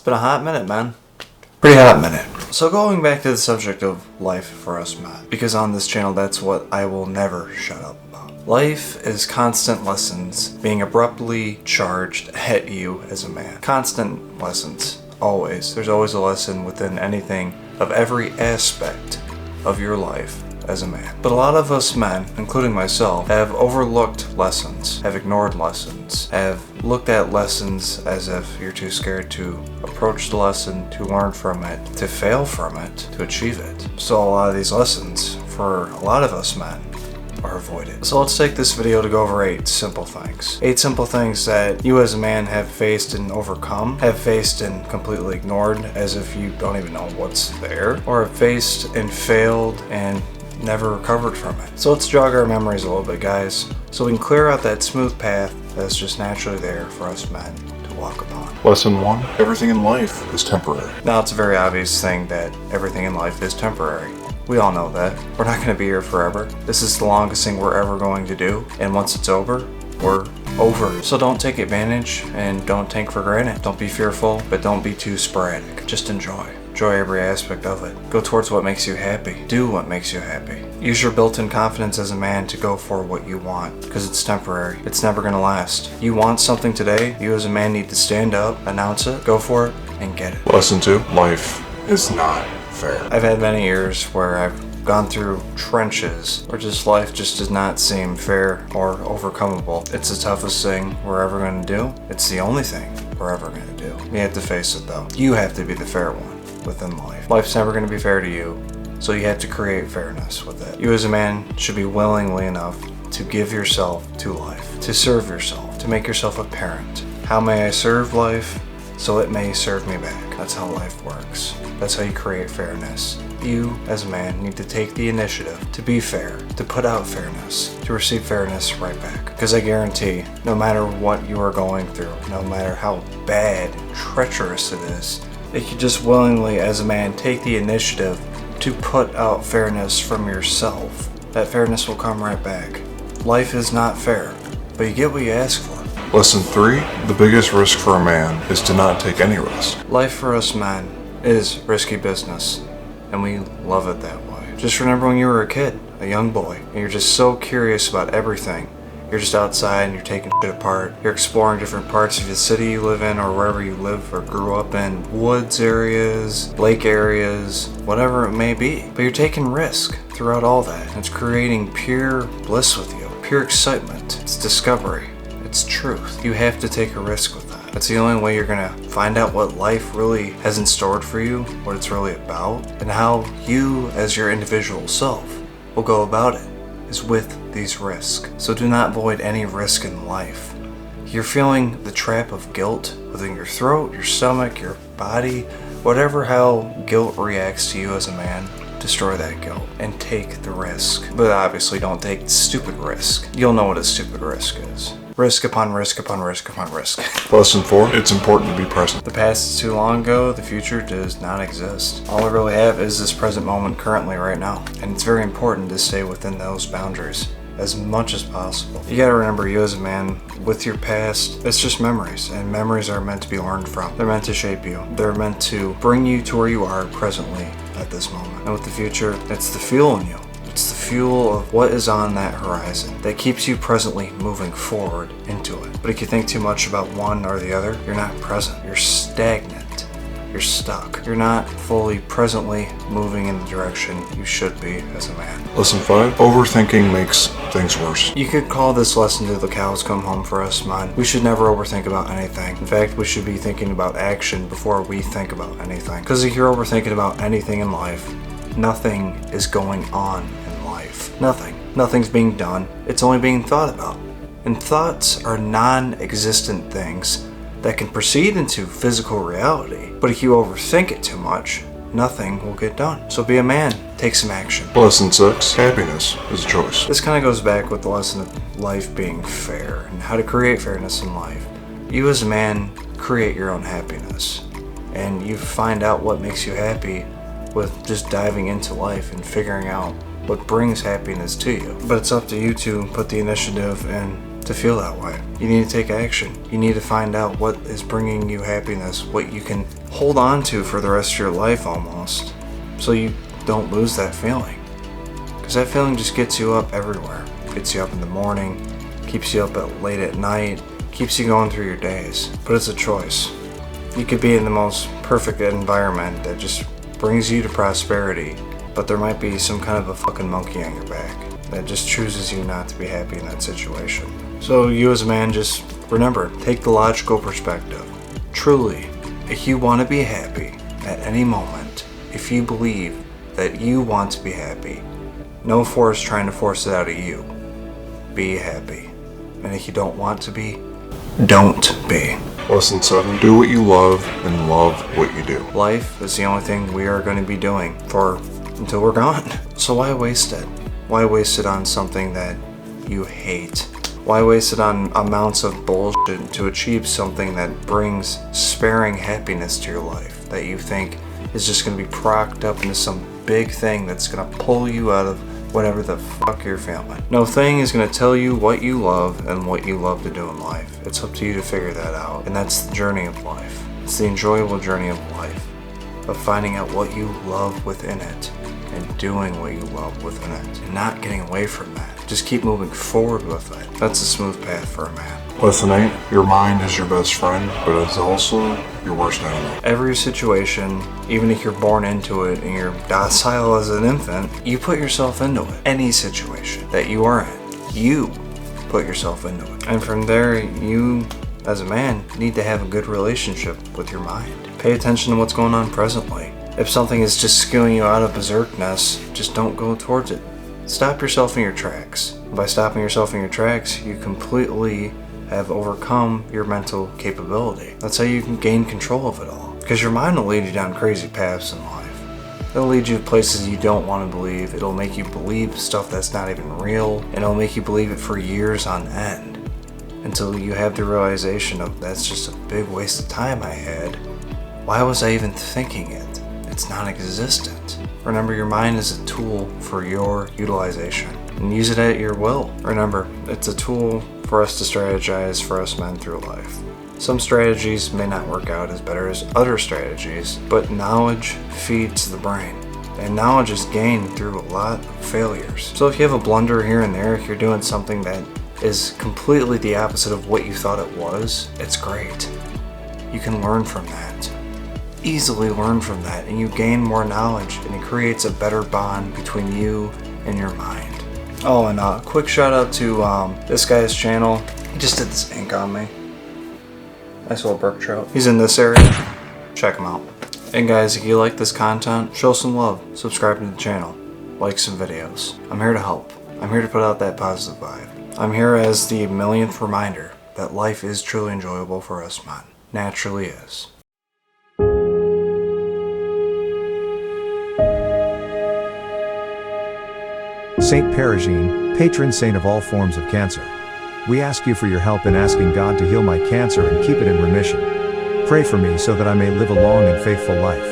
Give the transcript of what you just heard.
been a hot minute, man. Pretty hot minute. So going back to the subject of life for us men, because on this channel that's what I will never shut up about. Life is constant lessons being abruptly charged at you as a man. Constant lessons, always. There's always a lesson within anything of every aspect of your life as a man. But a lot of us men, including myself, have overlooked lessons, have ignored lessons, have looked at lessons as if you're too scared to approach the lesson, to learn from it, to fail from it, to achieve it. So a lot of these lessons, for a lot of us men, are avoided. So let's take this video to go over 8 simple things. 8 simple things that you as a man have faced and overcome, have faced and completely ignored as if you don't even know what's there, or have faced and failed and never recovered from it. So let's jog our memories a little bit, guys, so we can clear out that smooth path that's just naturally there for us men to walk upon. Lesson 1. Everything in life is temporary. Now, it's a very obvious thing that everything in life is temporary. We all know that. We're not going to be here forever. This is the longest thing we're ever going to do, and once it's over, we're over. So don't take advantage and don't take for granted. Don't be fearful, but don't be too sporadic. Just enjoy. Enjoy every aspect of it. Go towards what makes you happy. Do what makes you happy. Use your built-in confidence as a man to go for what you want, because it's temporary. It's never gonna last. You want something today, you as a man need to stand up, announce it, go for it, and get it. Lesson 2. Life is not fair. I've had many years where I've gone through trenches where just life just does not seem fair or overcomable. It's the toughest thing we're ever gonna do. It's the only thing we're ever gonna do. You have to face it though. You have to be the fair one within life. Life's never going to be fair to you, so you have to create fairness with it. You as a man should be willingly enough to give yourself to life, to serve yourself, to make yourself a parent. How may I serve life? So it may serve me back. That's how life works. That's how you create fairness. You as a man need to take the initiative to be fair, to put out fairness, to receive fairness right back. Because I guarantee, no matter what you are going through, no matter how bad and treacherous it is, if you just willingly as a man take the initiative to put out fairness from yourself, that fairness will come right back. Life is not fair, but you get what you ask for. Lesson 3. The biggest risk for a man is to not take any risk. Life for us men is risky business, and we love it that way. Just remember when you were a kid, a young boy, and you're just so curious about everything. You're just outside and you're taking shit apart. You're exploring different parts of the city you live in or wherever you live or grew up in. Woods areas, lake areas, whatever it may be. But you're taking risk throughout all that. And it's creating pure bliss with you, pure excitement. It's discovery. It's truth. You have to take a risk with that. That's the only way you're gonna find out what life really has in store for you, what it's really about, and how you as your individual self will go about it. Is with these risks. So do not avoid any risk in life. You're feeling the trap of guilt within your throat, your stomach, your body, whatever how guilt reacts to you as a man, destroy that guilt and take the risk. But obviously don't take stupid risk. You'll know what a stupid risk is. Risk upon risk upon risk upon risk. Lesson 4. It's important to be present. The past is too long ago, the future does not exist. All I really have is this present moment currently right now. And it's very important to stay within those boundaries as much as possible. You gotta remember, you as a man, with your past, it's just memories, and memories are meant to be learned from. They're meant to shape you. They're meant to bring you to where you are presently at this moment. And with the future, it's the fuel in you. It's the fuel of what is on that horizon that keeps you presently moving forward into it. But if you think too much about one or the other, you're not present. You're stagnant. You're stuck. You're not fully presently moving in the direction you should be as a man. Lesson 5. Overthinking makes things worse. You could call this lesson till the cows come home for us, man. We should never overthink about anything. In fact, we should be thinking about action before we think about anything. Because if you're overthinking about anything in life, nothing is going on in life. Nothing. Nothing's being done. It's only being thought about. And thoughts are non-existent things that can proceed into physical reality. But if you overthink it too much, nothing will get done. So be a man. Take some action. Lesson 6. Happiness is a choice. This kind of goes back with the lesson of life being fair and how to create fairness in life. You as a man create your own happiness. And you find out what makes you happy with just diving into life and figuring out what brings happiness to you. But it's up to you to put the initiative and to feel that way. You need to take action. You need to find out what is bringing you happiness, what you can hold on to for the rest of your life almost, so you don't lose that feeling. Because that feeling just gets you up everywhere. Gets you up in the morning, keeps you up late at night, keeps you going through your days. But it's a choice. You could be in the most perfect environment that just brings you to prosperity, but there might be some kind of a fucking monkey on your back that just chooses you not to be happy in that situation. So you as a man, just remember, take the logical perspective. Truly, if you want to be happy at any moment, if you believe that you want to be happy, no force trying to force it out of you. Be happy. And if you don't want to be, don't be. Lesson 7. Do what you love and love what you do. Life is the only thing we are going to be doing until we're gone. So why waste it? Why waste it on something that you hate? Why waste it on amounts of bullshit to achieve something that brings sparing happiness to your life, that you think is just going to be propped up into some big thing that's going to pull you out of whatever the fuck you're feeling? No thing is going to tell you what you love and what you love to do in life. It's up to you to figure that out. And that's the journey of life. It's the enjoyable journey of life, of finding out what you love within it and doing what you love within it and not getting away from that. Just keep moving forward with it. That's a smooth path for a man. Lesson 8. Your mind is your best friend, but it's also your worst enemy. Every situation, even if you're born into it and you're docile as an infant, you put yourself into it. Any situation that you are in, you put yourself into it. And from there, you, as a man, need to have a good relationship with your mind. Pay attention to what's going on presently. If something is just skewing you out of berserkness, just don't go towards it. Stop yourself in your tracks. By stopping yourself in your tracks, you completely have overcome your mental capability. That's how you can gain control of it all. Because your mind will lead you down crazy paths in life. It'll lead you to places you don't want to believe. It'll make you believe stuff that's not even real. And it'll make you believe it for years on end. Until you have the realization of, that's just a big waste of time I had. Why was I even thinking it? It's non-existent. Remember, your mind is a tool for your utilization. And use it at your will. Remember, it's a tool for us to strategize for us men through life. Some strategies may not work out as better as other strategies, but knowledge feeds the brain. And knowledge is gained through a lot of failures. So if you have a blunder here and there, if you're doing something that is completely the opposite of what you thought it was, it's great. You can learn from that. Easily learn from that, and you gain more knowledge, and it creates a better bond between you and your mind. Oh, and a quick shout out to this guy's channel. He just did this ink on me. Nice little brook trout. He's in this area. Check him out. And guys, if you like this content, show some love. Subscribe to the channel. Like some videos. I'm here to help. I'm here to put out that positive vibe. I'm here as the millionth reminder that life is truly enjoyable for us men. Naturally is. Saint Perigine, patron saint of all forms of cancer. We ask you for your help in asking God to heal my cancer and keep it in remission. Pray for me so that I may live a long and faithful life.